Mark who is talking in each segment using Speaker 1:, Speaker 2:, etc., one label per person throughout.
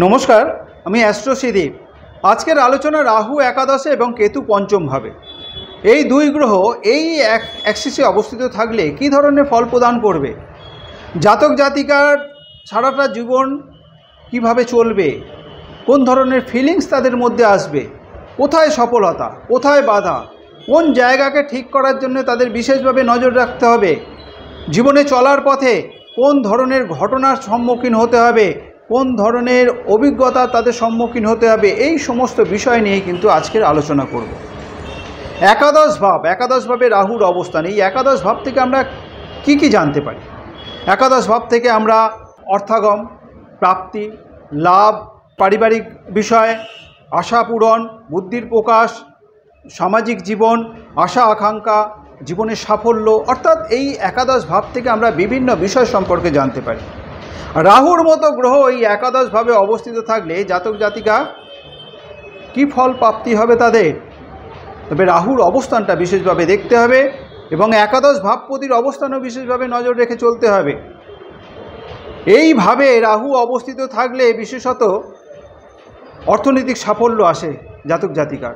Speaker 1: নমস্কার, আমি অ্যাস্ট্রো সিদীপ। আজকের আলোচনা রাহু একাদশে এবং কেতু পঞ্চম ভাবে। এই দুই গ্রহ এই অ্যাক্সিসে অবস্থিত থাকলে কী ধরনের ফল প্রদান করবে, জাতক জাতিকার সারাটা জীবন কিভাবে চলবে, কোন ধরনের ফিলিংস তাদের মধ্যে আসবে, কোথায় সফলতা, কোথায় বাধা, কোন জায়গাকে ঠিক করার জন্য তাদের বিশেষভাবে নজর রাখতে হবে, জীবনে চলার পথে কোন ধরনের ঘটনার সম্মুখীন হতে হবে, কোন ধরনের অভিজ্ঞতা তাদের সম্মুখীন হতে হবে, এই সমস্ত বিষয় নিয়ে কিন্তু আজকের আলোচনা করব। একাদশ ভাবে রাহুর অবস্থান, এই একাদশ ভাব থেকে আমরা কি জানতে পারি? একাদশ ভাব থেকে আমরা অর্থাগম, প্রাপ্তি, লাভ, পারিবারিক বিষয়, আশা পূরণ, বুদ্ধির প্রকাশ, সামাজিক জীবন, আশা আকাঙ্ক্ষা, জীবনের সাফল্য, অর্থাৎ এই একাদশ ভাব থেকে আমরা বিভিন্ন বিষয় সম্পর্কে জানতে পারি। রাহুর মতো গ্রহ এই একাদশ ভাবে অবস্থিত থাকলে জাতক জাতিকা কি ফল প্রাপ্তি হবে তাদের? তবে রাহুর অবস্থানটা বিশেষভাবে দেখতে হবে এবং একাদশ ভাবপতির অবস্থানও বিশেষভাবে নজর রেখে চলতে হবে। এইভাবে রাহু অবস্থিত থাকলে বিশেষত অর্থনৈতিক সাফল্য আসে জাতক জাতিকার,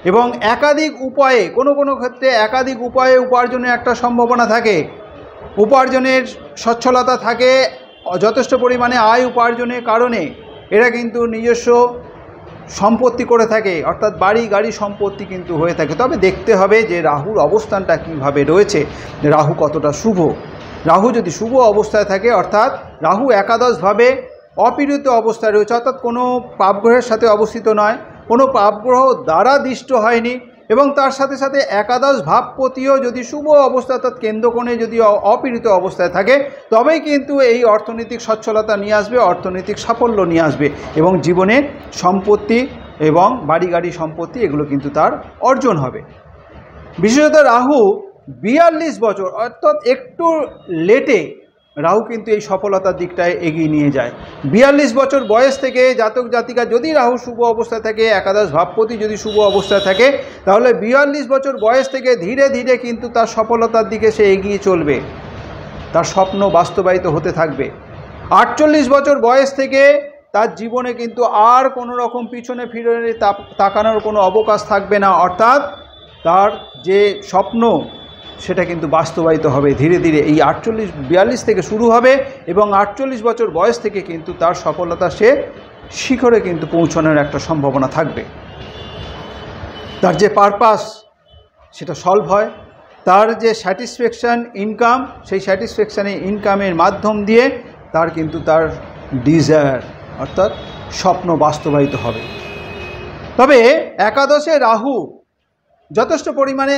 Speaker 1: এবং একাধিক উপায়ে কোনো ক্ষেত্রে একাধিক উপায়ে উপার্জনের একটা সম্ভাবনা থাকে, উপার্জনের সচ্ছলতা থাকে, যথেষ্ট পরিমাণে আয় উপার্জনের কারণে এরা কিন্তু নিজস্ব সম্পত্তি করে থাকে, অর্থাৎ বাড়ি গাড়ি সম্পত্তি কিন্তু হয়ে থাকে। তবে দেখতে হবে যে রাহুর অবস্থানটা কীভাবে রয়েছে, রাহু কতটা শুভ। রাহু যদি শুভ অবস্থায় থাকে, অর্থাৎ রাহু একাদশভাবে অপীড়িত অবস্থায় রয়েছে, অর্থাৎ কোনো পাপগ্রহের সাথে অবস্থিত নয়, কোনো পাপগ্রহ দ্বারা দৃষ্ট হয়নি, এবং তার সাথে সাথে একাদশ ভাবপতিও যদি শুভ অবস্থা অর্থাৎ কেন্দ্রকোণে যদি অপীড়িত অবস্থায় থাকে, তবেই কিন্তু এই অর্থনৈতিক সচ্ছলতা নিয়ে আসবে, অর্থনৈতিক সাফল্য নিয়ে আসবে, এবং জীবনে সম্পত্তি এবং বাড়ি গাড়ি সম্পত্তি এগুলো কিন্তু তার অর্জন হবে। বিশেষত রাহু 42 বছর অর্থাৎ একটু লেটে রাহু কিন্তু এই সফলতার দিকটায় এগিয়ে নিয়ে যায়। 42 বছর বয়স থেকে জাতক জাতিকা যদি রাহু শুভ অবস্থায় থাকে, একাদশ ভাবপতি যদি শুভ অবস্থায় থাকে, তাহলে 42 বছর বয়স থেকে ধীরে ধীরে কিন্তু তার সফলতার দিকে সে এগিয়ে চলবে, তার স্বপ্ন বাস্তবায়িত হতে থাকবে। 48 বছর বয়স থেকে তার জীবনে কিন্তু আর কোনো রকম পিছনে ফিরে তাকানোর কোনো অবকাশ থাকবে না, অর্থাৎ তার যে স্বপ্ন সেটা কিন্তু বাস্তবায়িত হবে ধীরে ধীরে। এই 42 থেকে শুরু হবে এবং 48 বছর বয়স থেকে কিন্তু তার সফলতা সে শিখরে কিন্তু পৌঁছানোর একটা সম্ভাবনা থাকবে। তার যে পারপাস সেটা সলভ হয়, তার যে স্যাটিসফ্যাকশান ইনকাম, সেই স্যাটিসফ্যাকশানে ইনকামের মাধ্যম দিয়ে তার কিন্তু তার ডিজায়ার অর্থাৎ স্বপ্ন বাস্তবায়িত হবে। তবে একাদশে রাহু যথেষ্ট পরিমাণে,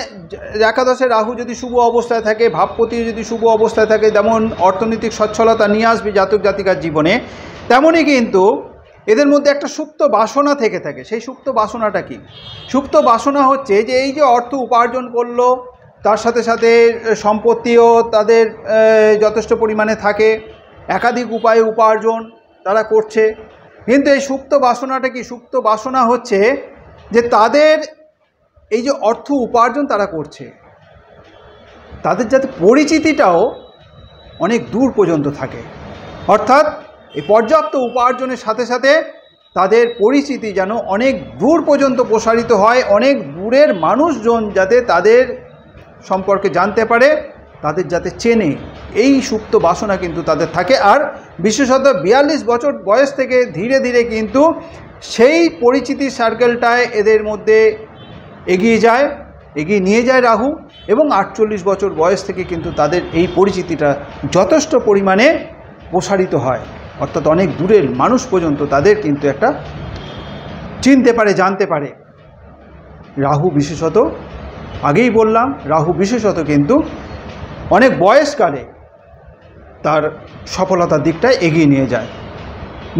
Speaker 1: একাদশে রাহু যদি শুভ অবস্থায় থাকে, ভাবপতি যদি শুভ অবস্থায় থাকে, যেমন অর্থনৈতিক সচ্ছলতা নিয়ে আসবে জাতক জাতিকার জীবনে, তেমনই কিন্তু এদের মধ্যে একটা সুপ্ত বাসনা থেকে থাকে। সেই সুপ্ত বাসনাটা কি? সুপ্ত বাসনা হচ্ছে যে এই যে অর্থ উপার্জন করলো, তার সাথে সাথে সম্পত্তিও তাদের যথেষ্ট পরিমাণে থাকে, একাধিক উপায়ে উপার্জন তারা করছে, কিন্তু এই সুপ্ত বাসনাটা কি? সুপ্ত বাসনা হচ্ছে যে তাদের এই যে অর্থ উপার্জন তারা করছে, তাদের যাতে পরিচিতিটাও অনেক দূর পর্যন্ত থাকে, অর্থাৎ এই পর্যাপ্ত উপার্জনের সাথে সাথে তাদের পরিচিতি যেন অনেক দূর পর্যন্ত প্রসারিত হয়, অনেক দূরের মানুষজন যাতে তাদের সম্পর্কে জানতে পারে, তাদের যাতে চেনে, এই সুপ্ত বাসনা কিন্তু তাদের থাকে। আর বিশেষত 42 বছর বয়স থেকে ধীরে ধীরে কিন্তু সেই পরিচিতি সার্কেলটায় এদের মধ্যে এগিয়ে নিয়ে যায় রাহু, এবং 48 বছর বয়স থেকে কিন্তু তাদের এই পরিচিতিটা যথেষ্ট পরিমাণে প্রসারিত হয়, অর্থাৎ অনেক দূরের মানুষ পর্যন্ত তাদের কিন্তু একটা চিনতে পারে, জানতে পারে। রাহু বিশেষত, আগেই বললাম, রাহু বিশেষত কিন্তু অনেক বয়সকালে তার সফলতার দিকটায় এগিয়ে নিয়ে যায়।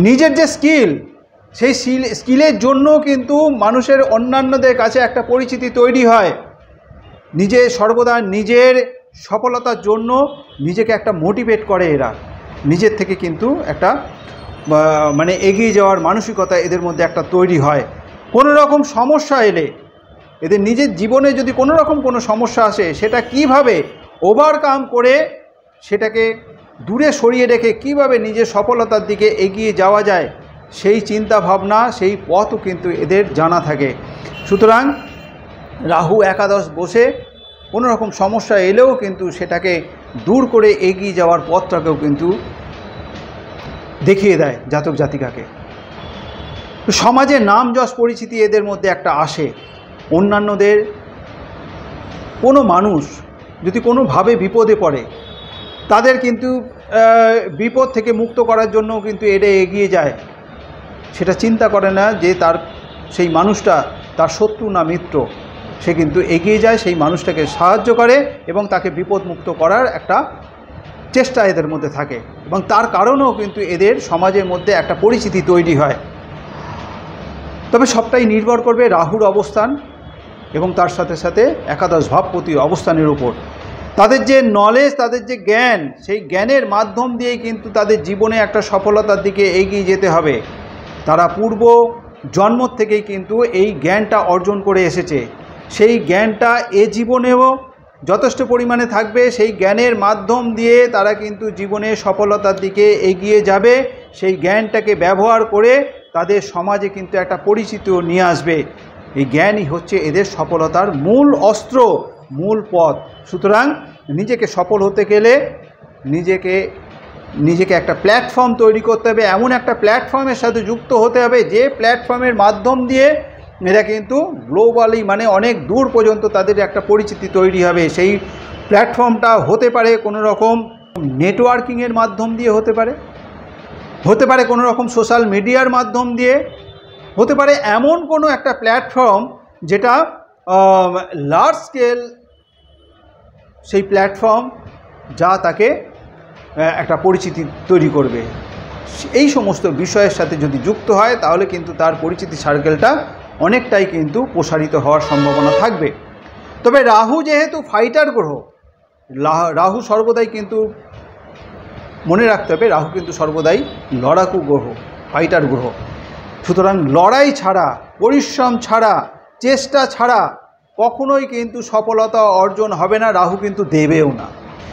Speaker 1: নিজের যে স্কিল, সেই স্কিলের জন্য কিন্তু মানুষের অন্যান্যদের কাছে একটা পরিচিতি তৈরি হয়। নিজে সর্বদা নিজের সফলতার জন্য নিজেকে একটা মোটিভেট করে এরা, নিজের থেকে কিন্তু একটা মানে এগিয়ে যাওয়ার মানসিকতা এদের মধ্যে একটা তৈরি হয়। কোনো রকম সমস্যা এলে, এদের নিজের জীবনে যদি কোনো রকম কোনো সমস্যা আসে, সেটা কিভাবে ওভারকাম করে সেটাকে দূরে সরিয়ে রেখে কিভাবে নিজের সফলতার দিকে এগিয়ে যাওয়া যায়, সেই চিন্তা ভাবনা, সেই পথও কিন্তু এদের জানা থাকে। সুতরাং রাহু একাদশ বসে কোনো রকম সমস্যা এলেও কিন্তু সেটাকে দূর করে এগিয়ে যাওয়ার পথটাকেও কিন্তু দেখিয়ে দেয় জাতক জাতিকাকে। সমাজে নাম যশ পরিচিতি এদের মধ্যে একটা আসে। অন্যান্যদের কোনো মানুষ যদি কোনোভাবে বিপদে পড়ে তাদের কিন্তু বিপদ থেকে মুক্ত করার জন্য কিন্তু এরা এগিয়ে যায়। সেটা চিন্তা করে না যে তার সেই মানুষটা তার শত্রু না মিত্র, সে কিন্তু এগিয়ে যায়, সেই মানুষটাকে সাহায্য করে এবং তাকে বিপদমুক্ত করার একটা চেষ্টা এদের মধ্যে থাকে এবং তার কারণেও কিন্তু এদের সমাজের মধ্যে একটা পরিচিতি তৈরি হয়। তবে সবটাই নির্ভর করবে রাহুর অবস্থান এবং তার সাথে সাথে একাদশ ভাবপতির অবস্থানের উপর। তাদের যে নলেজ, তাদের যে জ্ঞান, সেই জ্ঞানের মাধ্যম দিয়েই কিন্তু তাদের জীবনে একটা সফলতার দিকে এগিয়ে যেতে হবে। তারা পূর্ব জন্ম থেকেই কিন্তু এই জ্ঞানটা অর্জন করে এসেছে। সেই জ্ঞানটা এ জীবনেও যথেষ্ট পরিমাণে থাকবে। সেই জ্ঞানের মাধ্যম দিয়ে তারা কিন্তু জীবনে সফলতার দিকে এগিয়ে যাবে। সেই জ্ঞানটাকে ব্যবহার করে তাদের সমাজে কিন্তু একটা পরিচিতিও নিয়ে আসবে। এই জ্ঞানই হচ্ছে এদের সফলতার মূল অস্ত্র, মূল পথ। সুতরাং নিজেকে সফল হতে গেলে নিজেকে একটা প্ল্যাটফর্ম তৈরি করতে হবে, এমন একটা প্ল্যাটফর্মের সাথে যুক্ত হতে হবে যে প্ল্যাটফর্মের মাধ্যম দিয়ে এরা কিন্তু গ্লোবালি মানে অনেক দূর পর্যন্ত তাদের একটা পরিচিতি তৈরি হবে। সেই প্ল্যাটফর্মটা হতে পারে কোনো রকম নেটওয়ার্কিংয়ের মাধ্যম দিয়ে, হতে পারে কোনো রকম সোশ্যাল মিডিয়ার মাধ্যম দিয়ে, হতে পারে এমন কোনো একটা প্ল্যাটফর্ম যেটা লার্জ স্কেল সেই প্ল্যাটফর্ম, যা তাকে একটা পরিচিতি তৈরি করবে। এই সমস্ত বিষয়ের সাথে যদি যুক্ত হয় তাহলে কিন্তু তার পরিচিতি সার্কেলটা অনেকটাই কিন্তু প্রসারিত হওয়ার সম্ভাবনা থাকবে। তবে রাহু যেহেতু ফাইটার গ্রহ, রাহু সর্বদাই কিন্তু মনে রাখতে হবে, রাহু কিন্তু সর্বদাই লড়াকু গ্রহ, ফাইটার গ্রহ। সুতরাং লড়াই ছাড়া, পরিশ্রম ছাড়া, চেষ্টা ছাড়া কখনোই কিন্তু সফলতা অর্জন হবে না, রাহু কিন্তু দেবেও না।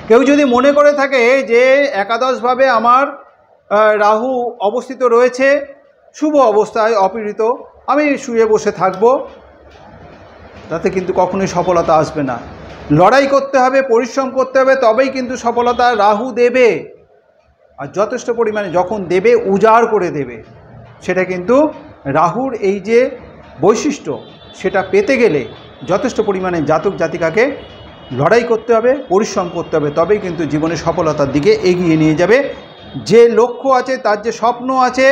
Speaker 1: কেউ যদি মনে করে থাকে যে একাদশভাবে আমার রাহু অবস্থিত রয়েছে, শুভ অবস্থায় অপীড়িত, আমি শুয়ে বসে থাকব, তাতে কিন্তু কখনোই সফলতা আসবে না। লড়াই করতে হবে, পরিশ্রম করতে হবে, তবেই কিন্তু সফলতা রাহু দেবে। আর যথেষ্ট পরিমাণে যখন দেবে, উজাড় করে দেবে। সেটা কিন্তু রাহুর এই যে বৈশিষ্ট্য, সেটা পেতে গেলে যথেষ্ট পরিমাণে জাতক জাতিকাকে লড়াই করতে হবে, পরিশ্রম করতে হবে, তবেই কিন্তু জীবনে সফলতার দিকে এগিয়ে নিয়ে যাবে। যে লক্ষ্য আছে, তার যে স্বপ্ন আছে,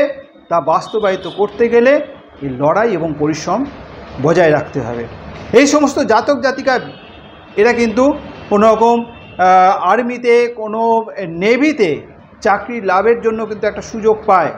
Speaker 1: তা বাস্তবায়িত করতে গেলে এই লড়াই এবং পরিশ্রম বজায় রাখতে হবে। এই সমস্ত জাতক জাতিকা এরা কিন্তু কোনো রকম আর্মিতে, কোনো নেভিতে চাকরি লাভের জন্য কিন্তু একটা সুযোগ পায়।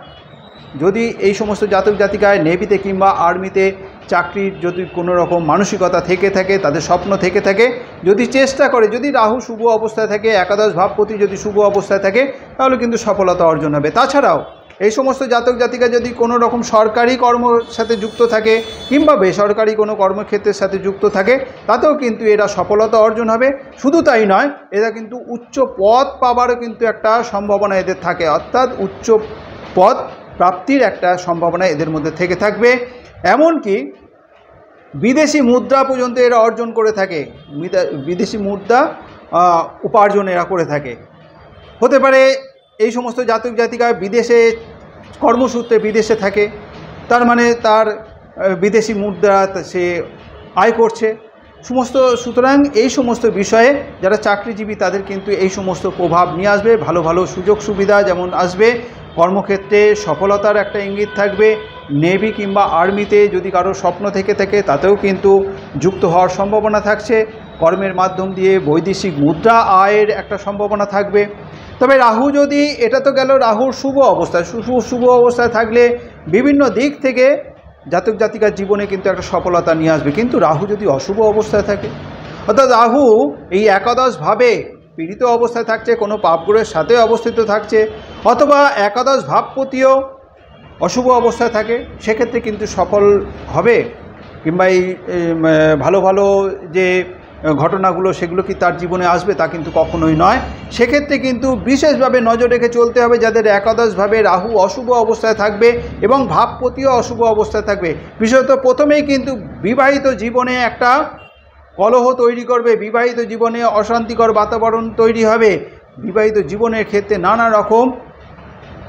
Speaker 1: যদি এই সমস্ত জাতক জাতিকায় নেভিতে কিংবা আর্মিতে চাকরির যদি কোনো রকম মানসিকতা থেকে থাকে, তাদের স্বপ্ন থেকে থাকে, যদি চেষ্টা করে, যদি রাহু শুভ অবস্থায় থাকে, একাদশ ভাবপতি যদি শুভ অবস্থায় থাকে, তাহলে কিন্তু সফলতা অর্জন হবে। তাছাড়াও এই সমস্ত জাতক জাতিকা যদি কোনো রকম সরকারি কর্মের সাথে যুক্ত থাকে কিংবা বেসরকারি কোনো কর্মক্ষেত্রের সাথে যুক্ত থাকে, তাতেও কিন্তু এরা সফলতা অর্জন হবে। শুধু তাই নয়, এরা কিন্তু উচ্চ পদ পাবারও কিন্তু একটা সম্ভাবনা এদের থাকে, অর্থাৎ উচ্চ পদ প্রাপ্তির একটা সম্ভাবনা এদের মধ্যে থেকে থাকবে। এমনকি বিদেশি মুদ্রা পর্যন্ত এরা অর্জন করে থাকে, বিদেশি মুদ্রা উপার্জন এরা করে থাকে। হতে পারে এই সমস্ত জাতক জাতিকা বিদেশে কর্মসূত্রে বিদেশে থাকে, তার মানে তার বিদেশি মুদ্রা সে আয় করছে সুতরাং এই সমস্ত বিষয়ে যারা চাকরিজীবী তাদের কিন্তু এই সমস্ত প্রভাব নিয়ে আসবে। ভালো ভালো সুযোগ সুবিধা যেমন আসবে, কর্মক্ষেত্রে সফলতার একটা ইঙ্গিত থাকবে। নেভি কিংবা আর্মিতে যদি কারো স্বপ্ন থেকে থাকে, তাতেও কিন্তু যুক্ত হওয়ার সম্ভাবনা থাকছে। কর্মের মাধ্যম দিয়ে বৈদেশিক মুদ্রা আয়ের একটা সম্ভাবনা থাকবে। তবে রাহু যদি, এটা তো গেল রাহুর শুভ অবস্থায়, শুভ অবস্থায় থাকলে বিভিন্ন দিক থেকে জাতক জাতিকার জীবনে কিন্তু একটা সফলতা নিয়ে আসবে। কিন্তু রাহু যদি অশুভ অবস্থায় থাকে, অর্থাৎ রাহু এই একাদশভাবে পীড়িত অবস্থায় থাকছে, কোনো পাপগ্রহের সাথে অবস্থিত থাকছে, অথবা একাদশ ভাবপতিও অশুভ অবস্থায় থাকে, সেক্ষেত্রে কিন্তু সফল হবে কিংবা এই ভালো ভালো যে ঘটনাগুলো সেগুলো কি তার জীবনে আসবে? তা কিন্তু কখনোই নয়। সেক্ষেত্রে কিন্তু বিশেষভাবে নজর রেখে চলতে হবে যাদের একাদশভাবে রাহু অশুভ অবস্থায় থাকবে এবং ভাবপতিও অশুভ অবস্থায় থাকবে। বিশেষত প্রথমেই কিন্তু বিবাহিত জীবনে একটা কলহ তৈরি করবে, বিবাহিত জীবনে অশান্তিকর বাতাবরণ তৈরি হবে, বিবাহিত জীবনের ক্ষেত্রে নানা রকম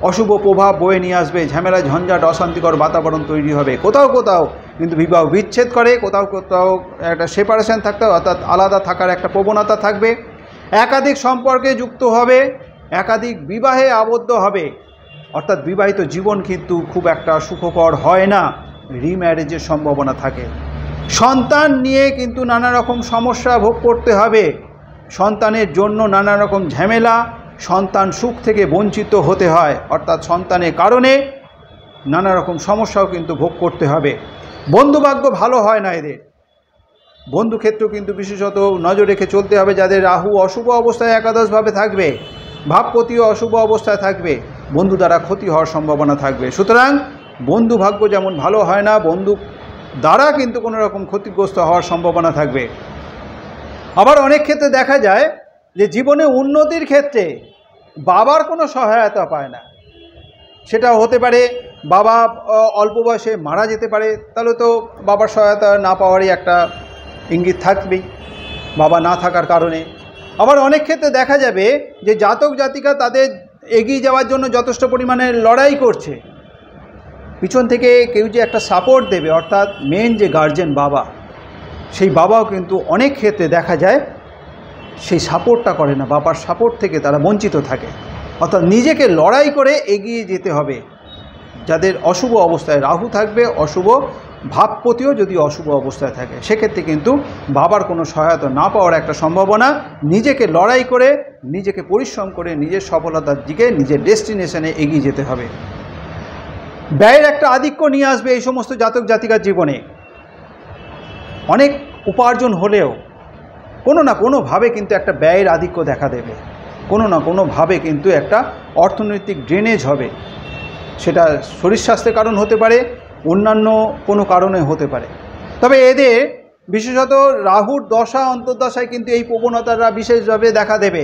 Speaker 1: অশুভ প্রভাব বয়ে নিয়ে আসবে, ঝামেলা ঝঞ্ঝাট অশান্তিকর বাতাবরণ তৈরি হবে। কোথাও কোথাও কিন্তু বিবাহ বিচ্ছেদ করে, কোথাও কোথাও একটা সেপারেশন থাকতে, অর্থাৎ আলাদা থাকার একটা প্রবণতা থাকবে, একাধিক সম্পর্কে যুক্ত হবে, একাধিক বিবাহে আবদ্ধ হবে, অর্থাৎ বিবাহিত জীবন কিন্তু খুব একটা সুখকর হয় না, রিম্যারেজের সম্ভাবনা থাকে। সন্তান নিয়ে কিন্তু নানা রকম সমস্যা ভোগ করতে হবে, সন্তানের জন্য নানা রকম ঝামেলা, সন্তান সুখ থেকে বঞ্চিত হতে হয়, অর্থাৎ সন্তানের কারণে নানা রকম সমস্যাও কিন্তু ভোগ করতে হবে। বন্ধুভাগ্য ভালো হয় না এদের, বন্ধুক্ষেত্রেও কিন্তু বিশেষত নজর রেখে চলতে হবে যাদের রাহু অশুভ অবস্থায় একাদশভাবে থাকবে, ভাবপতিও অশুভ অবস্থায় থাকবে, বন্ধু দ্বারা ক্ষতি হওয়ার সম্ভাবনা থাকবে। সুতরাং বন্ধু ভাগ্য যেমন ভালো হয় না, বন্ধু দ্বারা কিন্তু কোনো রকম ক্ষতিগ্রস্ত হওয়ার সম্ভাবনা থাকবে। আবার অনেক ক্ষেত্রে দেখা যায় যে জীবনে উন্নতির ক্ষেত্রে বাবার কোনো সহায়তা পায় না, সেটা হতে পারে বাবা অল্প বয়সে মারা যেতে পারে, তাহলে তো বাবার সহায়তা না পাওয়ারই একটা ইঙ্গিত থাকবেই বাবা না থাকার কারণে। আবার অনেক ক্ষেত্রে দেখা যাবে যে জাতক জাতিকা তাদের এগিয়ে যাওয়ার জন্য যথেষ্ট পরিমাণে লড়াই করছে, পিছন থেকে কেউ যে একটা সাপোর্ট দেবে, অর্থাৎ মেন যে গার্জেন বাবা, সেই বাবাও কিন্তু অনেক ক্ষেত্রে দেখা যায় সেই সাপোর্টটা করে না, বাবার সাপোর্ট থেকে তারা বঞ্চিত থাকে। অর্থাৎ নিজেকে লড়াই করে এগিয়ে যেতে হবে। যাদের অশুভ অবস্থায় রাহু থাকবে, অশুভ ভাবপতিও যদি অশুভ অবস্থায় থাকে, সেক্ষেত্রে কিন্তু বাবার কোনো সহায়তা না পাওয়ার একটা সম্ভাবনা, নিজেকে লড়াই করে, নিজেকে পরিশ্রম করে নিজের সফলতার দিকে, নিজের ডেস্টিনেশনে এগিয়ে যেতে হবে। ব্যয়ের একটা আধিক্য নিয়ে আসবে এই সমস্ত জাতক জাতিকার জীবনে। অনেক উপার্জন হলেও কোনো না কোনোভাবে কিন্তু একটা ব্যয়ের আধিক্য দেখা দেবে, কোনো না কোনোভাবে কিন্তু একটা অর্থনৈতিক ড্রেনেজ হবে, সেটা শরীর স্বাস্থ্যের কারণ হতে পারে, অন্যান্য কোনো কারণে হতে পারে। তবে এদের বিশেষত রাহুর দশা অন্তর্দশায় কিন্তু এই প্রবণতাটা বিশেষভাবে দেখা দেবে।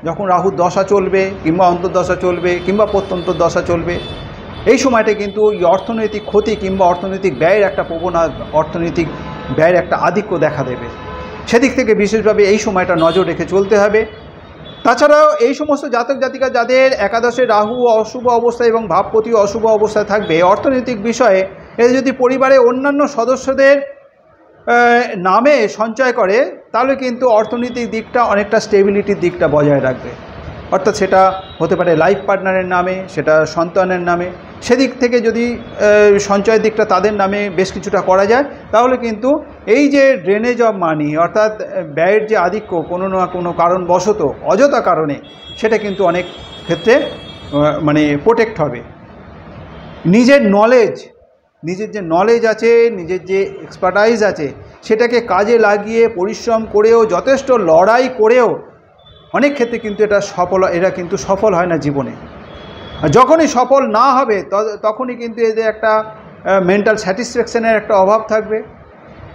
Speaker 1: যখন রাহুর দশা চলবে কিংবা অন্তর্দশা চলবে কিংবা প্রত্যন্তর দশা চলবে, এই সময়টা কিন্তু এই অর্থনৈতিক ক্ষতি কিংবা অর্থনৈতিক ব্যয়ের একটা অর্থনৈতিক ব্যয়ের একটা আধিক্য দেখা দেবে। সেদিক থেকে বিশেষভাবে এই সময়টা নজর রেখে চলতে হবে। তাছাড়াও এই সমস্ত জাতক জাতিকা যাদের একাদশে রাহু অশুভ অবস্থায় এবং ভাবপতি অশুভ অবস্থায় থাকবে, অর্থনৈতিক বিষয়ে এরা যদি পরিবারে অন্যান্য সদস্যদের নামে সঞ্চয় করে, তাহলে কিন্তু অর্থনৈতিক দিকটা অনেকটা স্টেবিলিটির দিকটা বজায় রাখবে। অর্থাৎ সেটা হতে পারে লাইফ পার্টনারের নামে, সেটা সন্তানের নামে, সেদিক থেকে যদি সঞ্চয়ের দিকটা তাদের নামে বেশ কিছুটা করা যায়, তাহলে কিন্তু এই যে ড্রেনেজ অফ মানি, অর্থাৎ ব্যয়ের যে আধিক্য কোনো না কোনো কারণবশত অযথা কারণে, সেটা কিন্তু অনেক ক্ষেত্রে মানে প্রোটেক্ট হবে। নিজের যে নলেজ আছে, নিজের যে এক্সপার্টাইজ আছে, সেটাকে কাজে লাগিয়ে পরিশ্রম করেও, যথেষ্ট লড়াই করেও অনেক ক্ষেত্রে কিন্তু এরা কিন্তু সফল হয় না জীবনে। আর যখনই সফল না হবে তখনই কিন্তু এদের একটা মেন্টাল স্যাটিসফ্যাকশনের একটা অভাব থাকবে,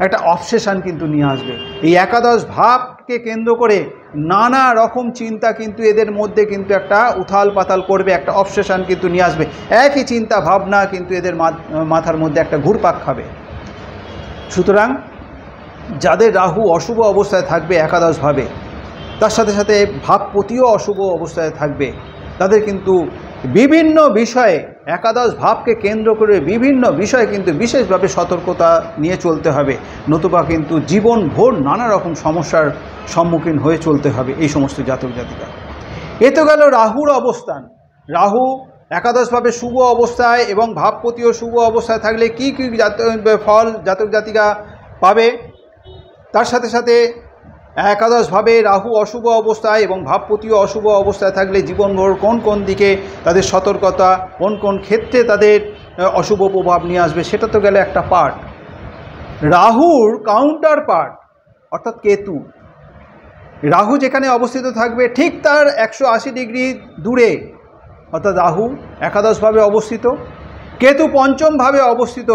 Speaker 1: একটা অবসেশন কিন্তু নিয়ে আসবে। এই একাদশ ভাবকে কেন্দ্র করে নানা রকম চিন্তা কিন্তু এদের মধ্যে কিন্তু একটা উথাল পাতাল করবে, একটা অবসেশন কিন্তু নিয়ে আসবে। একই চিন্তা ভাবনা কিন্তু এদের মাথার মধ্যে একটা ঘুরপাক খাবে। সুতরাং যাদের রাহু অশুভ অবস্থায় থাকবে একাদশভাবে, তার সাথে সাথে ভাবপতিও অশুভ অবস্থায় থাকবে, তাদের কিন্তু বিভিন্ন বিষয়ে, একাদশ ভাবকে কেন্দ্র করে বিভিন্ন বিষয়ে কিন্তু বিশেষভাবে সতর্কতা নিয়ে চলতে হবে, নতুবা কিন্তু জীবনভর নানা রকম সমস্যার সম্মুখীন হয়ে চলতে হবে এই সমস্ত জাতক জাতিকা। এ তো গেল রাহুর অবস্থান। রাহু একাদশভাবে শুভ অবস্থায় এবং ভাবপতিও শুভ অবস্থায় থাকলে কি কী ফল জাতক জাতিকা পাবে, তার সাথে সাথে একাদশভাবে রাহু অশুভ অবস্থায় এবং ভাবপতিও অশুভ অবস্থায় থাকলে জীবনভর কোন কোন দিকে তাদের সতর্কতা, কোন কোন ক্ষেত্রে তাদের অশুভ প্রভাব নিয়ে আসবে, সেটা তো গেলে একটা পার্ট। রাহুর কাউন্টার পার্ট অর্থাৎ কেতু, রাহু যেখানে অবস্থিত থাকবে ঠিক তার 180 ডিগ্রি দূরে, অর্থাৎ রাহু একাদশভাবে অবস্থিত, কেতু পঞ্চমভাবে অবস্থিত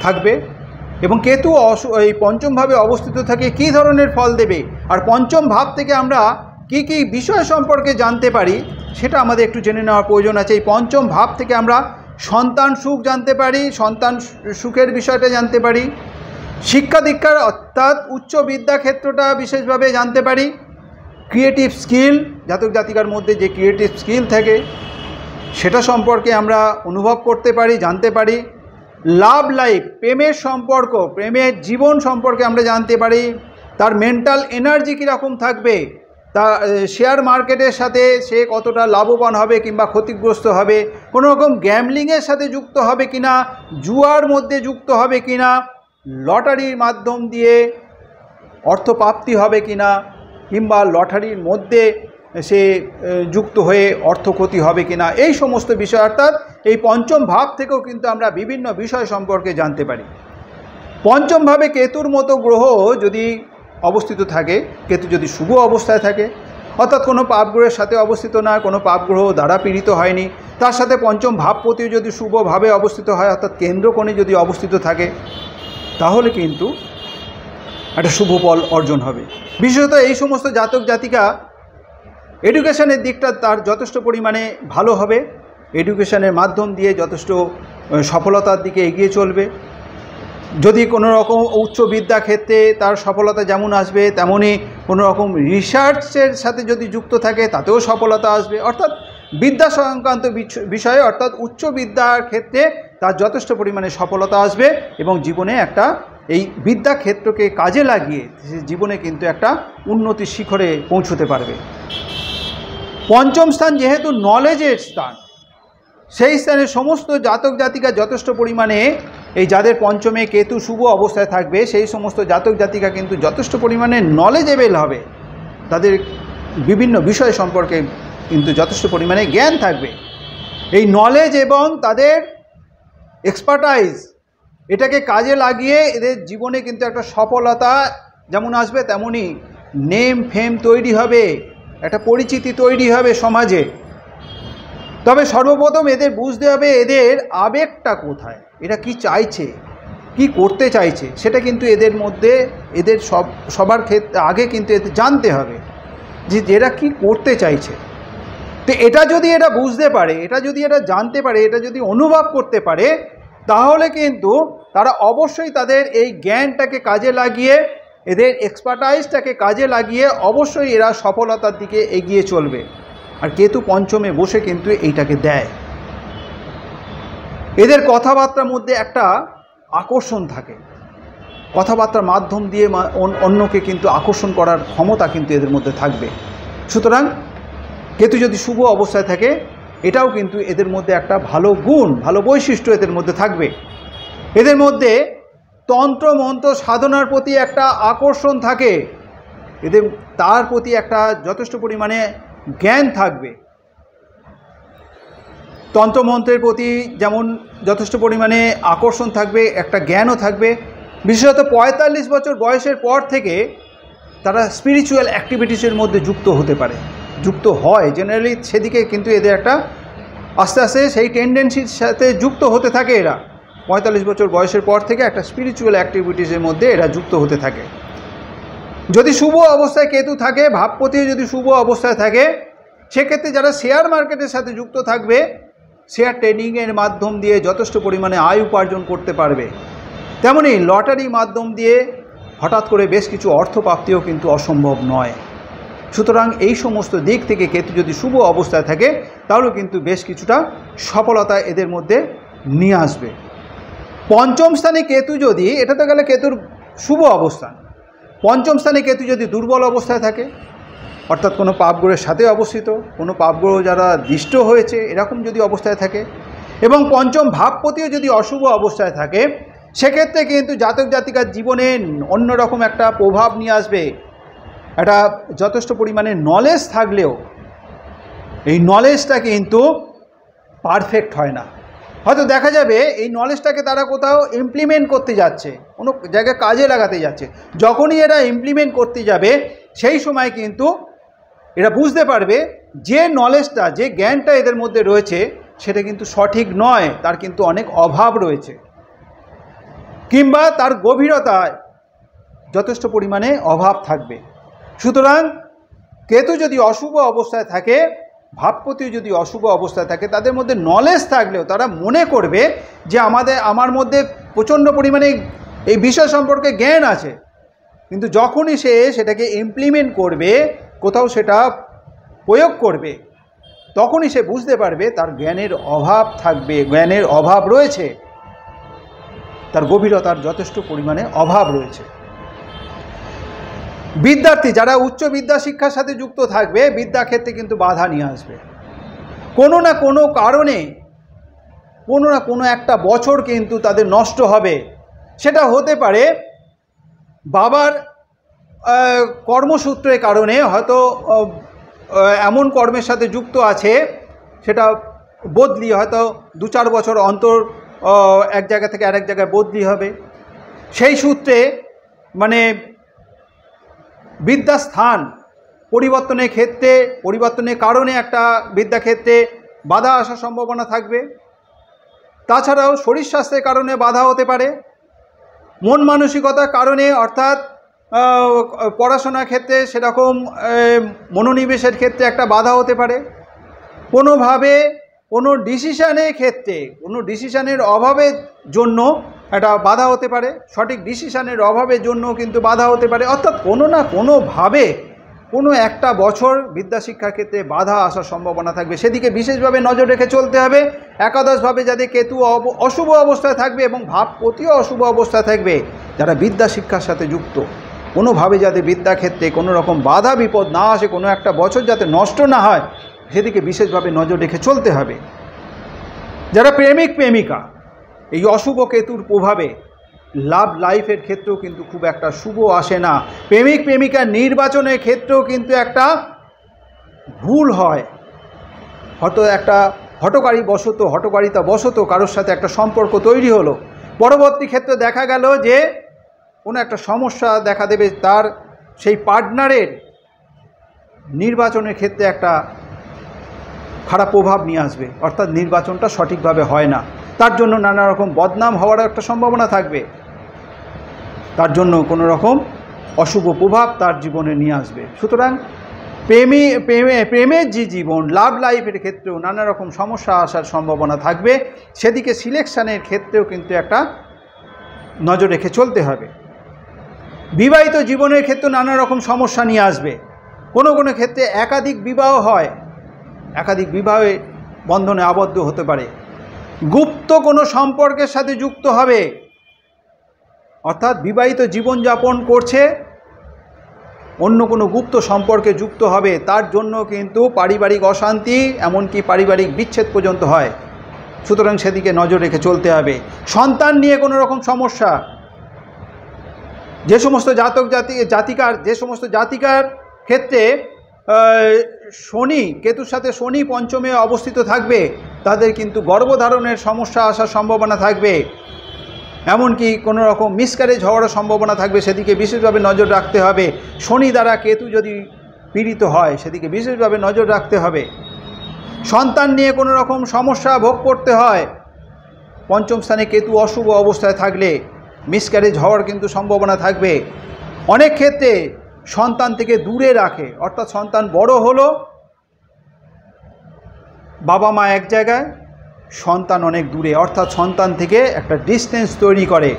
Speaker 1: থাকবে। এবং কেতু এই পঞ্চম ভাবে অবস্থিত থাকে কী ধরনের ফল দেবে, আর পঞ্চম ভাব থেকে আমরা কি কি বিষয় সম্পর্কে জানতে পারি সেটা আমাদের একটু জেনে নেওয়ার প্রয়োজন আছে। এই পঞ্চম ভাব থেকে আমরা সন্তান সুখ জানতে পারি, সন্তান সুখের বিষয়টা জানতে পারি, শিক্ষা দীক্ষার অর্থাৎ উচ্চ বিদ্যা ক্ষেত্রটা বিশেষভাবে জানতে পারি, ক্রিয়েটিভ স্কিল, জাতক জাতিকার মধ্যে যে ক্রিয়েটিভ স্কিল থাকে সেটা সম্পর্কে আমরা অনুভব করতে পারি, জানতে পারি, লাভ লাইফ, প্রেমের সম্পর্ক, প্রেমের জীবন সম্পর্কে আমরা জানতে পারি, তার মেন্টাল এনার্জি কীরকম থাকবে, তা শেয়ার মার্কেটের সাথে সে কতটা লাভবান হবে কিংবা ক্ষতিগ্রস্ত হবে, কোনো রকম গ্যামলিংয়ের সাথে যুক্ত হবে কিনা, জুয়ার মধ্যে যুক্ত হবে কিনা, লটারির মাধ্যম দিয়ে অর্থপ্রাপ্তি হবে কিনা, কিংবা লটারির মধ্যে সে যুক্ত হয়ে অর্থ ক্ষতি হবে কিনা, এই সমস্ত বিষয় অর্থাৎ এই পঞ্চম ভাব থেকেও কিন্তু আমরা বিভিন্ন বিষয় সম্পর্কে জানতে পারি। পঞ্চম ভাবে কেতুর মতো গ্রহ যদি অবস্থিত থাকে, কেতু যদি শুভ অবস্থায় থাকে, অর্থাৎ কোনো পাপগ্রহের সাথে অবস্থিত না, কোনো পাপগ্রহ দ্বারা পীড়িত হয়নি, তার সাথে পঞ্চম ভাবপতিও যদি শুভভাবে অবস্থিত হয় অর্থাৎ কেন্দ্রকোণে যদি অবস্থিত থাকে, তাহলে কিন্তু একটা শুভ ফল অর্জন হবে। বিশেষত এই সমস্ত জাতক জাতিকা এডুকেশনের দিকটা তার যথেষ্ট পরিমাণে ভালো হবে, এডুকেশনের মাধ্যম দিয়ে যথেষ্ট সফলতার দিকে এগিয়ে চলবে। যদি কোনো রকম উচ্চ বিদ্যা ক্ষেত্রে তার সফলতা যেমন আসবে, তেমনই কোনো রকম রিসার্চের সাথে যদি যুক্ত থাকে তাতেও সফলতা আসবে, অর্থাৎ বিদ্যা সংক্রান্ত বিষয়ে অর্থাৎ উচ্চ বিদ্যার ক্ষেত্রে তার যথেষ্ট পরিমাণে সফলতা আসবে এবং জীবনে একটা এই বিদ্যা ক্ষেত্রকে কাজে লাগিয়ে জীবনে কিন্তু একটা উন্নতির শিখরে পৌঁছতে পারবে। পঞ্চম স্থান যেহেতু নলেজের স্থান, সেই স্থানে সমস্ত জাতক জাতিকা যথেষ্ট পরিমাণে এই যাদের পঞ্চমে কেতু শুভ অবস্থায় থাকবে সেই সমস্ত জাতক জাতিকা কিন্তু যথেষ্ট পরিমাণে নলেজেবল হবে, তাদের বিভিন্ন বিষয় সম্পর্কে কিন্তু যথেষ্ট পরিমাণে জ্ঞান থাকবে। এই নলেজ এবং তাদের এক্সপার্টাইজ এটাকে কাজে লাগিয়ে এদের জীবনে কিন্তু একটা সফলতা যেমন আসবে, তেমনই নেম ফেম তৈরি হবে, একটা পরিচিতি তৈরি হবে সমাজে। তবে সর্বপ্রথম এদের বুঝতে হবে এদের আবেগটা কোথায়, এরা কি চাইছে, কি করতে চাইছে, সেটা কিন্তু এদের মধ্যে এদের সবার ক্ষেত্রে আগে কিন্তু এদের জানতে হবে যে এরা কি করতে চাইছে। তো এটা যদি এরা বুঝতে পারে, এটা যদি এরা জানতে পারে, এটা যদি অনুভব করতে পারে, তাহলে কিন্তু তারা অবশ্যই তাদের এই জ্ঞানটাকে কাজে লাগিয়ে, এদের এক্সপার্টাইজটাকে কাজে লাগিয়ে অবশ্যই এরা সফলতার দিকে এগিয়ে চলবে। আর কেতু পঞ্চমে বসে কিন্তু এইটাকে দেয়। এদের কথাবার্তার মধ্যে একটা আকর্ষণ থাকে, কথাবার্তার মাধ্যম দিয়ে অন্যকে কিন্তু আকর্ষণ করার ক্ষমতা কিন্তু এদের মধ্যে থাকবে। সুতরাং কেতু যদি শুভ অবস্থায় থাকে, এটাও কিন্তু এদের মধ্যে একটা ভালো গুণ, ভালো বৈশিষ্ট্য এদের মধ্যে থাকবে। এদের মধ্যে তন্ত্র মন্ত্র সাধনার প্রতি একটা আকর্ষণ থাকে, এদের তার প্রতি একটা যথেষ্ট পরিমাণে জ্ঞান থাকবে। তন্ত্রমন্ত্রের প্রতি যেমন যথেষ্ট পরিমাণে আকর্ষণ থাকবে, একটা জ্ঞানও থাকবে। বিশেষত 45 বছর বয়সের পর থেকে তারা স্পিরিচুয়াল অ্যাক্টিভিটিসের মধ্যে যুক্ত হতে পারে, যুক্ত হয় জেনারেলি, সেদিকে কিন্তু এদের একটা আস্তে আস্তে সেই টেন্ডেন্সির সাথে যুক্ত হতে থাকে। এরা 45 বছর বয়সের পর থেকে একটা স্পিরিচুয়াল অ্যাক্টিভিটিসের মধ্যে এরা যুক্ত হতে থাকে। যদি শুভ অবস্থায় কেতু থাকে, ভাবপতিও যদি শুভ অবস্থায় থাকে, সেক্ষেত্রে যারা শেয়ার মার্কেটের সাথে যুক্ত থাকবে, শেয়ার ট্রেডিংয়ের মাধ্যম দিয়ে যথেষ্ট পরিমাণে আয় উপার্জন করতে পারবে। তেমনি লটারি মাধ্যম দিয়ে হঠাৎ করে বেশ কিছু অর্থপ্রাপ্তিও কিন্তু অসম্ভব নয়। সুতরাং এই সমস্ত দিক থেকে কেতু যদি শুভ অবস্থায় থাকে, তাহলেও কিন্তু বেশ কিছুটা সফলতা এদের মধ্যে নিয়ে আসবে। পঞ্চম স্থানে কেতু যদি, এটা তো গেলে কেতুর শুভ অবস্থান, পঞ্চম স্থানে কেতু যদি দুর্বল অবস্থায় থাকে, অর্থাৎ কোনো পাপগ্রহের সাথে অবস্থিত, কোনো পাপগ্রহ যারা দৃষ্ট হয়েছে এরকম যদি অবস্থায় থাকে, এবং পঞ্চম ভাবপতিও যদি অশুভ অবস্থায় থাকে, সেক্ষেত্রে কিন্তু জাতক জাতিকার জীবনে অন্যরকম একটা প্রভাব নিয়ে আসবে। একটা যথেষ্ট পরিমাণে নলেজ থাকলেও এই নলেজটা কিন্তু পারফেক্ট হয় না। হয়তো দেখা যাবে এই নলেজটাকে তারা কোথাও ইমপ্লিমেন্ট করতে যাচ্ছে, কোনো জায়গায় কাজে লাগাতে যাচ্ছে। যখনই এরা ইমপ্লিমেন্ট করতে যাবে, সেই সময় কিন্তু এরা বুঝতে পারবে যে নলেজটা, যে জ্ঞানটা এদের মধ্যে রয়েছে সেটা কিন্তু সঠিক নয়, তার কিন্তু অনেক অভাব রয়েছে। কিংবা তার গভীরতায় যথেষ্ট পরিমাণে অভাব থাকবে। সুতরাং কেতু যদি অশুভ অবস্থায় থাকে, ভাবপতিও যদি অশুভ অবস্থায় থাকে, তাদের মধ্যে নলেজ থাকলেও তারা মনে করবে যে আমার মধ্যে প্রচণ্ড পরিমাণে এই বিষয় সম্পর্কে জ্ঞান আছে, কিন্তু যখনই সে সেটাকে ইমপ্লিমেন্ট করবে, কোথাও সেটা প্রয়োগ করবে, তখনই সে বুঝতে পারবে তার জ্ঞানের অভাব থাকবে, জ্ঞানের অভাব রয়েছে, তার গভীরতার যথেষ্ট পরিমাণে অভাব রয়েছে। বিদ্যার্থী যারা উচ্চ বিদ্যা শিক্ষার সাথে যুক্ত থাকবে, বিদ্যাক্ষেত্রে কিন্তু বাধা নিয়ে আসবে। কোনো না কোনো কারণে কোনো না কোনো একটা বছর কিন্তু তাদের নষ্ট হবে। সেটা হতে পারে বাবার কর্মসূত্রের কারণে, হয়তো এমন কর্মের সাথে যুক্ত আছে, সেটা বদলি হয়তো 2-4 বছর অন্তর এক জায়গা থেকে আরেক জায়গায় বদলি হবে। সেই সূত্রে মানে বিদ্যাস্থান পরিবর্তনের ক্ষেত্রে, পরিবর্তনের কারণে একটা বিদ্যাক্ষেত্রে বাধা আসার সম্ভাবনা থাকবে। তাছাড়াও শরীর স্বাস্থ্যের কারণে বাধা হতে পারে, মন মানসিকতার কারণে, অর্থাৎ পড়াশোনার ক্ষেত্রে সেরকম মনোনিবেশের ক্ষেত্রে একটা বাধা হতে পারে। কোনোভাবে কোনো ডিসিশানের ক্ষেত্রে, কোনো ডিসিশানের অভাবের জন্য একটা বাধা হতে পারে, সঠিক ডিসিশানের অভাবের জন্য কিন্তু বাধা হতে পারে। অর্থাৎ কোনো না কোনোভাবে কোনো একটা বছর বিদ্যাশিক্ষার ক্ষেত্রে বাধা আসার সম্ভাবনা থাকবে। সেদিকে বিশেষভাবে নজর রেখে চলতে হবে। একাদশভাবে যাদের কেতু অশুভ অবস্থায় থাকবে এবং ভাবপতিও অশুভ অবস্থায় থাকবে, যারা বিদ্যাশিক্ষার সাথে যুক্ত, কোনোভাবে যাতে বিদ্যাক্ষেত্রে কোনো রকম বাধা বিপদ না আসে, কোনো একটা বছর যাতে নষ্ট না হয়, সেদিকে বিশেষভাবে নজর রেখে চলতে হবে। যারা প্রেমিক প্রেমিকা, এই অশুভ কেতুর প্রভাবে লাভ লাইফের ক্ষেত্রেও কিন্তু খুব একটা শুভ আসে না। প্রেমিক প্রেমিকার নির্বাচনের ক্ষেত্রেও কিন্তু একটা ভুল হয়। হয়তো একটা হটকারিতা বশত কারোর সাথে একটা সম্পর্ক তৈরি হলো, পরবর্তী ক্ষেত্রে দেখা গেল যে কোনো একটা সমস্যা দেখা দেবে, তার সেই পার্টনারের নির্বাচনের ক্ষেত্রে একটা খারাপ প্রভাব নিয়ে আসবে, অর্থাৎ নির্বাচনটা সঠিকভাবে হয় না, তার জন্য নানা রকম বদনাম হওয়ার একটা সম্ভাবনা থাকবে, তার জন্য কোনো রকম অশুভ প্রভাব তার জীবনে নিয়ে আসবে। সুতরাং প্রেমের যে জীবন, লাভ লাইফের ক্ষেত্রেও নানা রকম সমস্যা আসার সম্ভাবনা থাকবে। সেদিকে সিলেকশানের ক্ষেত্রেও কিন্তু একটা নজর রেখে চলতে হবে। বিবাহিত জীবনের ক্ষেত্রে নানা রকম সমস্যা নিয়ে আসবে। কোনো কোনো ক্ষেত্রে একাধিক বিবাহ হয়, একাধিক বিবাহে বন্ধনে আবদ্ধ হতে পারে। গুপ্ত কোনো সম্পর্কের সাথে যুক্ত হবে, অর্থাৎ বিবাহিত জীবনযাপন করছে, অন্য কোনো গুপ্ত সম্পর্কে যুক্ত হবে, তার জন্য কিন্তু পারিবারিক অশান্তি, এমনকি পারিবারিক বিচ্ছেদ পর্যন্ত হয়। সুতরাং সেদিকে নজর রেখে চলতে হবে। সন্তান নিয়ে কোনো রকম সমস্যা, যে সমস্ত জাতিকার ক্ষেত্রে শনি, কেতুর সাথে শনি পঞ্চমে অবস্থিত থাকবে, তাদের কিন্তু গর্ভধারণের সমস্যা আসার সম্ভাবনা থাকবে, এমনকি কোনো রকম মিসক্যারেজ হওয়ার সম্ভাবনা থাকবে। সেদিকে বিশেষভাবে নজর রাখতে হবে। শনি দ্বারা কেতু যদি পীড়িত হয়, সেদিকে বিশেষভাবে নজর রাখতে হবে। সন্তান নিয়ে কোনো রকম সমস্যা ভোগ করতে হয়, পঞ্চম স্থানে কেতু অশুভ অবস্থায় থাকলে মিসক্যারেজ হওয়ার কিন্তু সম্ভাবনা থাকবে। অনেক ক্ষেত্রে সন্তান থেকে দূরে রাখে, অর্থাৎ সন্তান বড় হলো, বাবা মা এক জায়গায়, সন্তান অনেক দূরে, অর্থাৎ সন্তান থেকে একটা ডিস্টেন্স তৈরি করে।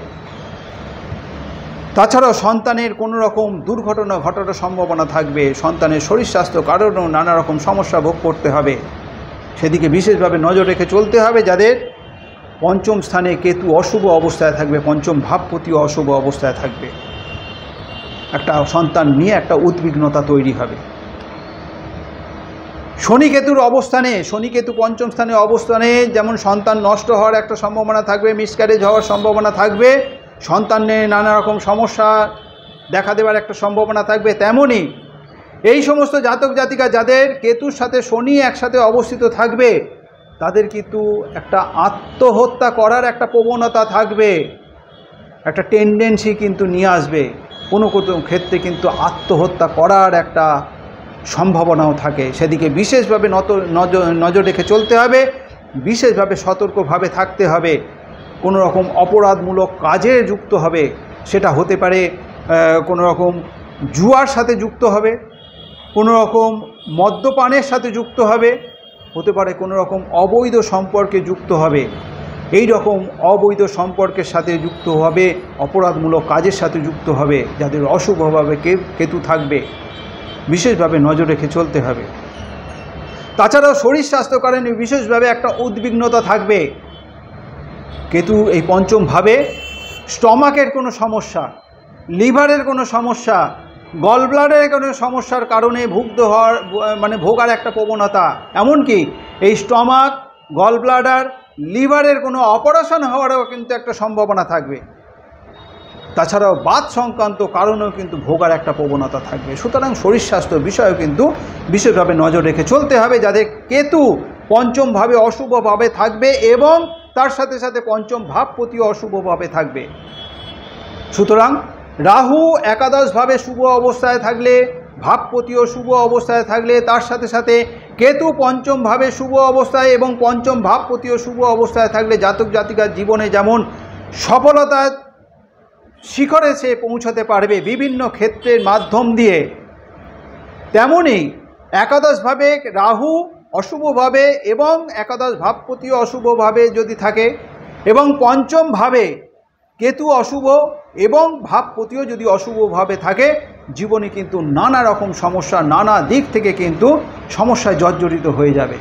Speaker 1: তাছাড়াও সন্তানের কোনো রকম দুর্ঘটনা ঘটার সম্ভাবনা থাকবে, সন্তানের শরীর স্বাস্থ্য কারণেও নানা রকম সমস্যা ভোগ করতে হবে। সেদিকে বিশেষভাবে নজর রেখে চলতে হবে। যাদের পঞ্চম স্থানে কেতু অশুভ অবস্থায় থাকবে, পঞ্চম ভাবপতিও অশুভ অবস্থায় থাকবে, একটা সন্তান নিয়ে একটা উদ্বিগ্নতা তৈরি হবে। শনি কেতুর অবস্থানে, শনি কেতু পঞ্চম স্থানে অবস্থানে যেমন সন্তান নষ্ট হওয়ার একটা সম্ভাবনা থাকবে, মিসক্যারেজ হওয়ার সম্ভাবনা থাকবে, সন্তানের নানা রকম সমস্যা দেখা দেওয়ার একটা সম্ভাবনা থাকবে, তেমনই এই সমস্ত জাতক জাতিকা যাদের কেতুর সাথে শনি একসাথে অবস্থিত থাকবে, তাদের কিন্তু একটা আত্মহত্যা করার একটা প্রবণতা থাকবে, একটা টেন্ডেন্সি কিন্তু নিয়ে আসবে। কোনো কোনো ক্ষেত্রে কিন্তু আত্মহত্যা করার একটা সম্ভাবনাও থাকে। সেদিকে বিশেষভাবে নজর রেখে চলতে হবে, বিশেষভাবে সতর্কভাবে থাকতে হবে। কোনো রকম অপরাধমূলক কাজে যুক্ত হবে, সেটা হতে পারে কোনো রকম জুয়ার সাথে যুক্ত হবে, কোনো রকম মদ্যপানের সাথে যুক্ত হবে, হতে পারে কোনো রকম অবৈধ সম্পর্কে যুক্ত হবে। এই রকম অবৈধ সম্পর্কের সাথে যুক্ত হবে, অপরাধমূলক কাজের সাথে যুক্ত হবে, যাদের অশুভভাবে কেতু থাকবে, বিশেষভাবে নজর রেখে চলতে হবে। তাছাড়াও শরীর স্বাস্থ্য কারণে বিশেষভাবে একটা উদ্বিগ্নতা থাকবে। কেতু এই পঞ্চম ভাবে স্টমাকের কোনো সমস্যা, লিভারের কোনো সমস্যা, গল ব্লাডারের কোনো সমস্যার কারণে ভোগার একটা প্রবণতা, এমনকি এই স্টমাক, গল ব্লাডার, লিভারের কোনো অপারেশন হওয়ারও কিন্তু একটা সম্ভাবনা থাকবে। তাছাড়াও বাত সংক্রান্ত কারণেও কিন্তু ভোগার একটা প্রবণতা থাকবে। সুতরাং শরীর স্বাস্থ্য বিষয়েও কিন্তু বিশেষভাবে নজর রেখে চলতে হবে, যাদের কেতু পঞ্চমভাবে অশুভভাবে থাকবে এবং তার সাথে সাথে পঞ্চম ভাবপতিও অশুভভাবে থাকবে। সুতরাং রাহু একাদশভাবে শুভ অবস্থায় থাকলে, ভাবপতিও শুভ অবস্থায় থাকলে, তার সাথে সাথে কেতু পঞ্চমভাবে শুভ অবস্থায় এবং পঞ্চম ভাবপতিও শুভ অবস্থায় থাকলে জাতক জাতিকার জীবনে যেমন সফলতার শিখরে সে পৌঁছাতে পারবে বিভিন্ন ক্ষেত্রের মাধ্যম দিয়ে, তেমনি একাদশভাবে রাহু অশুভভাবে এবং একাদশ ভাবপতিও অশুভভাবে যদি থাকে এবং পঞ্চমভাবে কেতু অশুভ এবং ভাবপতিও যদি অশুভভাবে থাকে, জীবনে কিন্তু নানা রকম সমস্যা, নানা দিক থেকে কিন্তু সমস্যায় জর্জরিত হয়ে যাবে।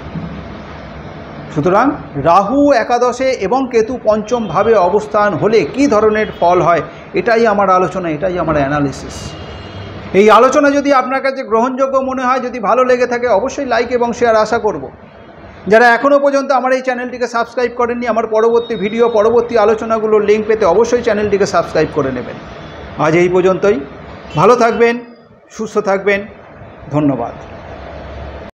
Speaker 1: সুতরাং রাহু একাদশে এবং কেতু পঞ্চমভাবে অবস্থান হলে কি ধরনের ফল হয়, এটাই আমার আলোচনা, এটাই আমার অ্যানালিসিস। এই আলোচনা যদি আপনার কাছে গ্রহণযোগ্য মনে হয়, যদি ভালো লেগে থাকে, অবশ্যই লাইক এবং শেয়ার আশা করব। যারা এখনও পর্যন্ত আমার এই চ্যানেলটিকে সাবস্ক্রাইব করেননি, আমার পরবর্তী ভিডিও, পরবর্তী আলোচনাগুলোর লিঙ্ক পেতে অবশ্যই চ্যানেলটিকে সাবস্ক্রাইব করে নেবেন। আজ এই পর্যন্তই। ভালো থাকবেন, সুস্থ থাকবেন, ধন্যবাদ।